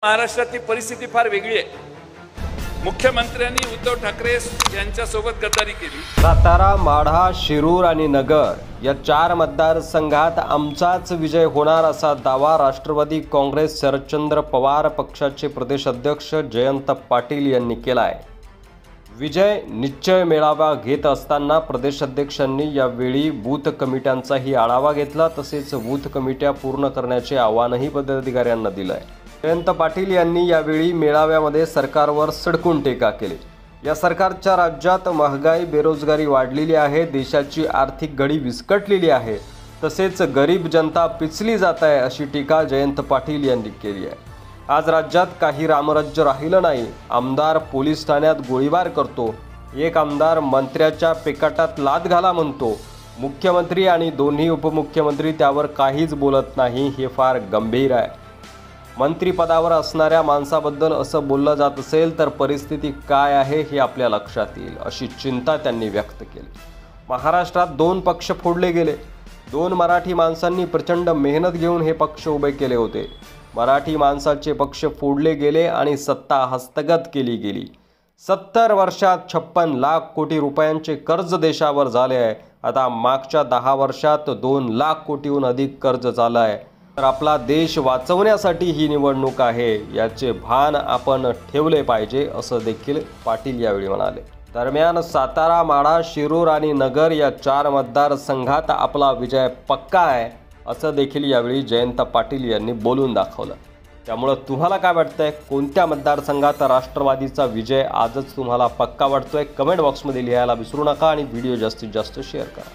महाराष्ट्रातली परिस्थिती फार वेगळी आहे। मुख्यमंत्र्यांनी उद्धव ठाकरे यांच्यासोबत गद्दारी केली। सातारा, माढा, शिरूर आणि नगर या 4 मतदारसंघात आमचाच विजय होणार असा दावा राष्ट्रवादी काँग्रेस शरदचंद्र पवार पक्षाचे प्रदेश अध्यक्ष जयंत पाटील यांनी केला आहे। विजय निश्चय मेळावा घेत असताना प्रदेशाध्यक्षांनी यावेळी बूथ कमिट्यांचाही आढावा घेतला, तसेच बूथ कमिट्या पूर्ण करण्याचे आवाहनही पदाधिकाऱ्यांना दिले आहे। जयंत पाटील यांनी यावेळी मेळाव्यामध्ये सरकारवर सडकून टीका केली। या सरकारच्या राज्यात महागाई, बेरोजगारी वाढलेली आहे, देशाची आर्थिक घडी विस्कटलेली आहे, तसेच गरीब जनता पिचली जात आहे अशी टीका जयंत पाटील यांनी केली आहे। आज राज्यात काही रामराज्य राहिलं नाही। आमदार पोलीस ठाण्यात गोळीबार करतो, एक आमदार मंत्र्याच्या पेकाटात लाथ घाला म्हणतो, मुख्यमंत्री आणि दोन्ही उपमुख्यमंत्री त्यावर काहीच बोलत नाही, हे फार गंभीर आहे। मंत्रिपदावर असणाऱ्या माणसाबद्दल असं बोललं जात असेल तर परिस्थिती काय आहे हे आपल्या लक्षात येईल, अशी चिंता त्यांनी व्यक्त केली। महाराष्ट्रात 2 पक्ष फोडले गेले। 2 मराठी माणसांनी प्रचंड मेहनत घेऊन हे पक्ष उभे केले होते। मराठी माणसाचे पक्ष फोडले गेले आणि सत्ता हस्तगत केली गेली। 70 वर्षात 56 लाख कोटी रुपयांचे कर्ज देशावर झाले आहे। आता मागच्या 10 वर्षात 2 लाख कोटीहून अधिक कर्ज झालं आहे। तर आपला देश वाचवण्यासाठी ही निवडणूक आहे, याचे भान आपण ठेवले पाहिजे, असं देखील पाटील यावेळी म्हणाले। दरम्यान सातारा, माढा, शिरूर आणि नगर या 4 मतदारसंघात आपला विजय पक्का आहे, असं देखील यावेळी जयंत पाटील यांनी बोलून दाखवलं। त्यामुळे तुम्हाला काय वाटतंय, कोणत्या मतदारसंघात राष्ट्रवादीचा विजय आजच तुम्हाला पक्का वाटतोय? कमेंट बॉक्समध्ये लिहायला विसरू नका आणि व्हिडिओ जास्तीत जास्त शेअर करा।